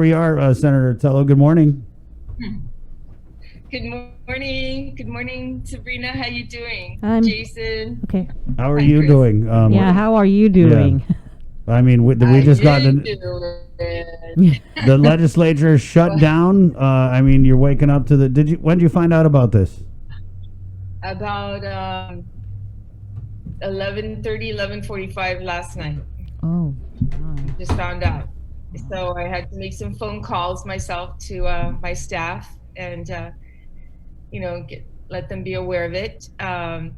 We are, Senator Tello. Good morning. Good morning. Good morning, Sabrina. How you doing? I'm Jason. okay. How are Hi, you Chris. doing? Yeah, how are you doing? I mean, we How just got you the legislature shut down. I mean, you're waking up to the. When did you find out about this? About 11:30, 11:45 last night. Oh, wow. Just found out. So I had to make some phone calls myself to my staff and let them be aware of it. Have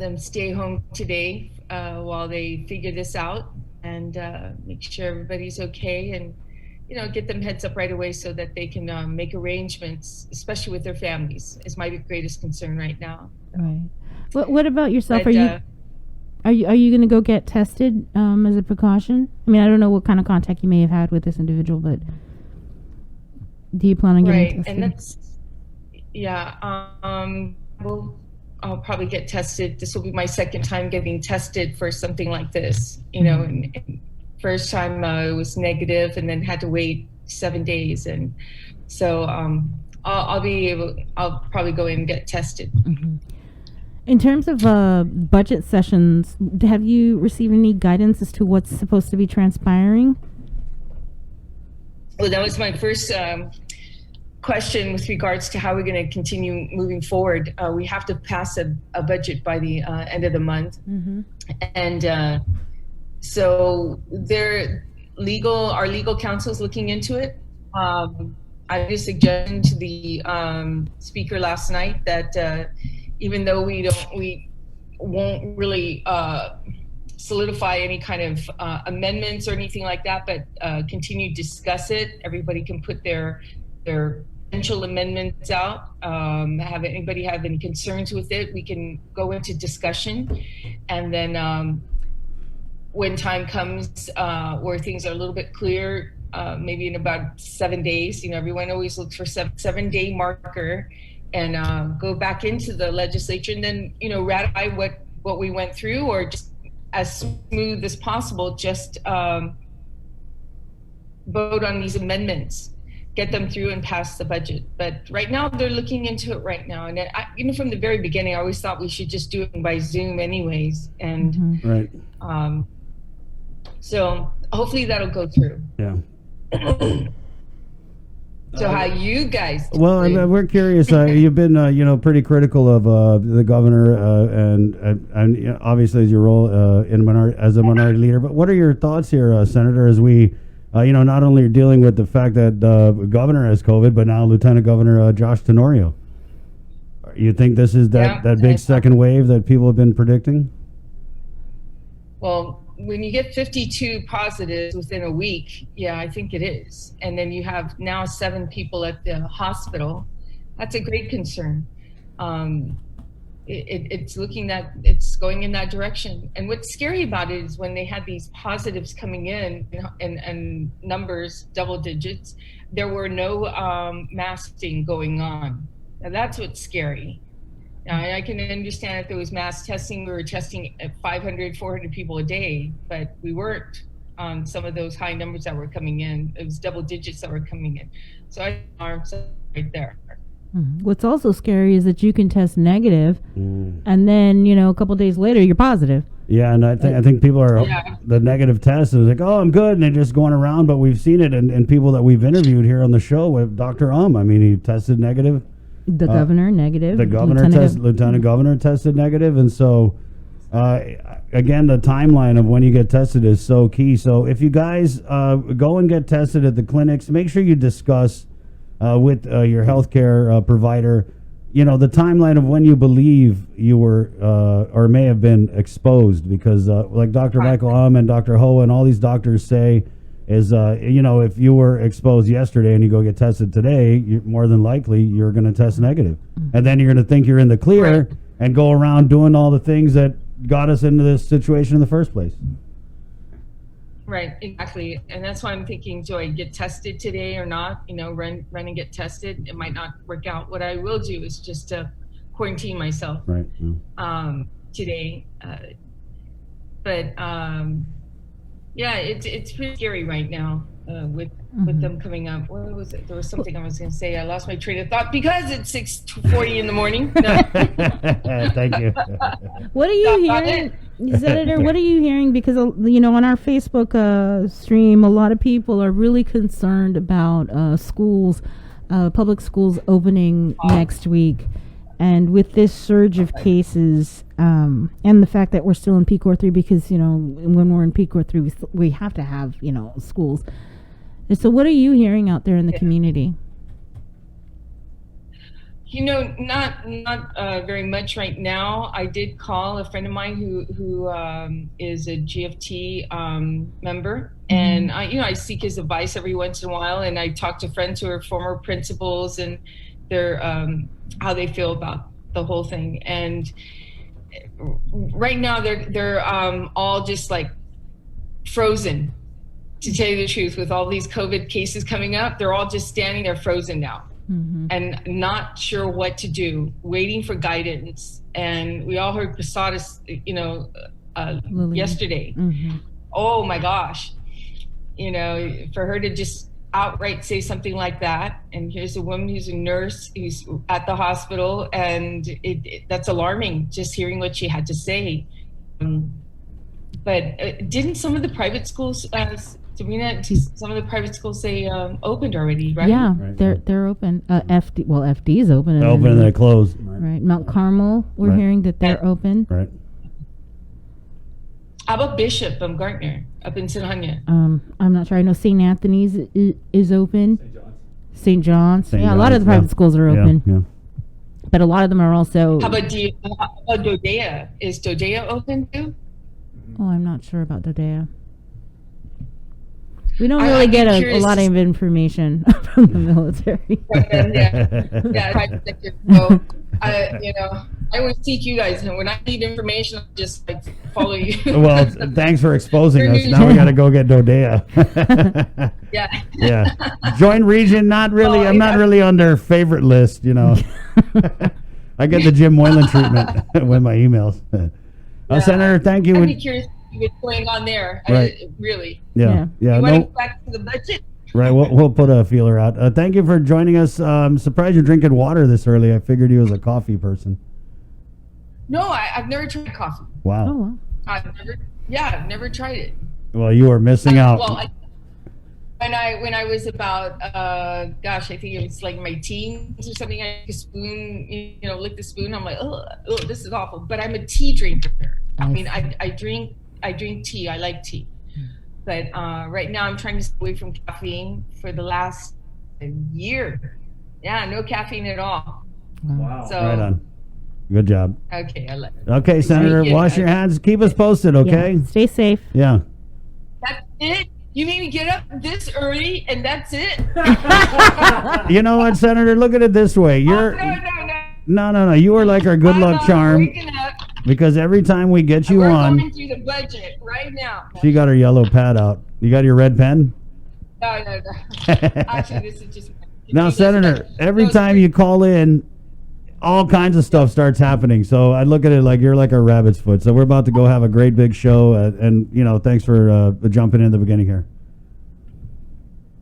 them stay home today while they figure this out and make sure everybody's okay, and get them heads up right away so that they can make arrangements, especially with their families. Is my greatest concern right now. Right. What about yourself? But, are you going to go get tested as a precaution? I mean, I don't know what kind of contact you may have had with this individual, but do you plan on getting tested? And that's I'll probably get tested. This will be my second time getting tested for something like this. And first time it was negative, and then had to wait 7 days, and so I'll probably go in and get tested. Mm-hmm. In terms of budget sessions, have you received any guidance as to what's supposed to be transpiring? Well, that was my first question with regards to how we're going to continue moving forward. We have to pass a budget by the end of the month. Mm-hmm. And so our legal counsel is looking into it. I made a suggestion to the speaker last night that even though we won't really solidify any kind of amendments or anything like that, but continue to discuss it. Everybody can put their potential amendments out. Have anybody have any concerns with it? We can go into discussion, and then when time comes where things are a little bit clear, maybe in about 7 days. Everyone always looks for 7-day marker, and go back into the legislature, and then ratify what we went through, or just as smooth as possible, just vote on these amendments, get them through and pass the budget. But right now they're looking into it right now, and from the very beginning I always thought we should just do it by Zoom anyways, and Mm-hmm. Right. So hopefully that'll go through. Yeah. So how you guys? Well, we're curious. You've been, pretty critical of the governor, and obviously as your role as a minority leader. But what are your thoughts here, Senator? As we, not only are dealing with the fact that the governor has COVID, but now Lieutenant Governor Josh Tenorio. You think this is that big second wave that people have been predicting? Well, when you get 52 positives within a week, yeah, I think it is. And then you have now 7 people at the hospital. That's a great concern. It's going in that direction. And what's scary about it is when they had these positives coming in and numbers, double digits, there were no masking going on. Now that's what's scary. Now, I can understand if there was mass testing, we were testing at 500, 400 people a day, but we weren't on some of those high numbers that were coming in. It was double digits that were coming in. So I arms right there. What's also scary is that you can test negative, and then, a couple days later, you're positive. Yeah, and I think people are, the negative test is like, oh, I'm good, and they're just going around, but we've seen it in people that we've interviewed here on the show with Dr. I mean, he tested negative. The governor negative. The lieutenant governor tested negative, and so again, the timeline of when you get tested is so key. So if you guys go and get tested at the clinics, make sure you discuss with your healthcare provider, the timeline of when you believe you were or may have been exposed, because like Dr. Michael and Dr. Ho and all these doctors say, is if you were exposed yesterday and you go get tested today, more than likely you're going to test negative, and then you're going to think you're in the clear and go around doing all the things that got us into this situation in the first place. Right, exactly. And that's why I'm thinking, do I get tested today or not? Run and get tested. It might not work out. What I will do is just quarantine myself today. But Yeah, it's pretty scary right now with them coming up. What was it? There was something I was going to say. I lost my train of thought because it's 6:40 in the morning. No. Thank you. What are you hearing, Senator? What are you hearing? Because on our Facebook stream, a lot of people are really concerned about schools, public schools opening next week, and with this surge of cases, and the fact that we're still in peak or 3, because when we're in peak or 3, we have to have schools. And so, what are you hearing out there in the community? Not very much right now. I did call a friend of mine who is a GFT member, and I seek his advice every once in a while, and I talk to friends who are former principals and their how they feel about the whole thing. And right now they're all just like frozen. To tell you the truth, with all these COVID cases coming up, they're all just standing there frozen now. And not sure what to do, waiting for guidance. And we all heard Posadas, yesterday. Oh my gosh, for her to just outright say something like that. And here's a woman who's a nurse who's at the hospital, and that's alarming. Just hearing what she had to say. But didn't some of the private schools? Sabrina, some of the private schools say opened already, right? Yeah, Right. they're open. FD is open. They're open and they close. Right. Mount Carmel, we're Right. hearing that they're open. Right. How about Bishop Gardner up in Sinhanya? I'm not sure. I know St. Anthony's is open. St. John's. St. Yeah, a lot of the private John's, schools are Yeah, open. yeah. But a lot of them are also. How about Dodea? Is Dodea open too? Oh, I'm not sure about Dodea. We don't I'd really be get a curious lot to- of information from the military. Yeah, private sector. So, I always seek you guys, and when I need information, I'll just follow you. Well, thanks for exposing us. Now we got to go get Dodea. Yeah. Yeah. Joint region, not really. Oh, I'm not yeah. really on their favorite list, I get the Jim Moylan treatment with my emails. Senator, thank you. I'd be curious to see what's going on there. Right. Really. Yeah. You want to No, go back to the budget? right. We'll put a feeler out. Thank you for joining us. I'm surprised you're drinking water this early. I figured you was a coffee person. No, I've never tried coffee. Wow. Oh, wow. I've never tried it. Well, you are missing out. Well, when I was about, I think it was like my teens or something, I took a spoon, lick the spoon. I'm like, oh, this is awful. But I'm a tea drinker. I mean, I drink tea. I like tea. But right now I'm trying to stay away from caffeine for the last year. Yeah, no caffeine at all. Wow. So, Right on. Good job. Okay, I like it. Okay, Senator, Thank you. wash your hands. Keep us posted, okay? Yeah, stay safe. Yeah. That's it? You made me get up this early and that's it? You know what, Senator? Look at it this way. You're no. You are like our good luck I'm charm waking up. because every time we get you We're on, going through the budget right now. she got her yellow pad out. You got your red pen? No. Actually, this is just. Now, Senator, every time you call in, all kinds of stuff starts happening. So I look at it like you're like a rabbit's foot. So we're about to go have a great big show. And thanks for jumping in the beginning here.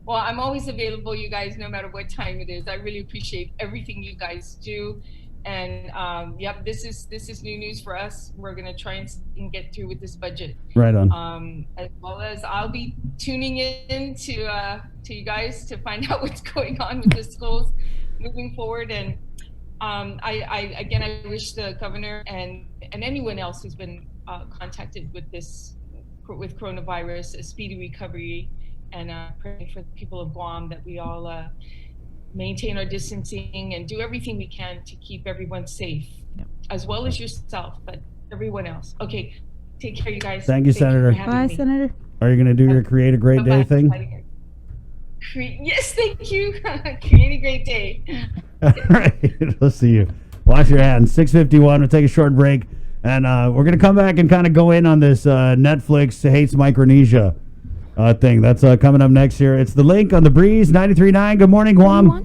Well, I'm always available, you guys, no matter what time it is. I really appreciate everything you guys do. And this is new news for us. We're gonna try and get through with this budget. Right on. As well as I'll be tuning in to you guys to find out what's going on with the schools moving forward. And I wish the governor and anyone else who's been contacted with coronavirus a speedy recovery, and praying for the people of Guam that we all maintain our distancing and do everything we can to keep everyone safe, as well as yourself, but everyone else. Okay, take care, you guys. Thank you, Senator. for having Bye, me. Senator. Are you going to do your Create a Great Day Bye-bye. thing? Yes, thank you. Create a great day. All right. Let's see you. Wash your hands. 6:51. We'll take a short break. And we're going to come back and kind of go in on this Netflix hates Micronesia thing. That's coming up next year. It's The Link on The Breeze 93.9. Good morning, Guam.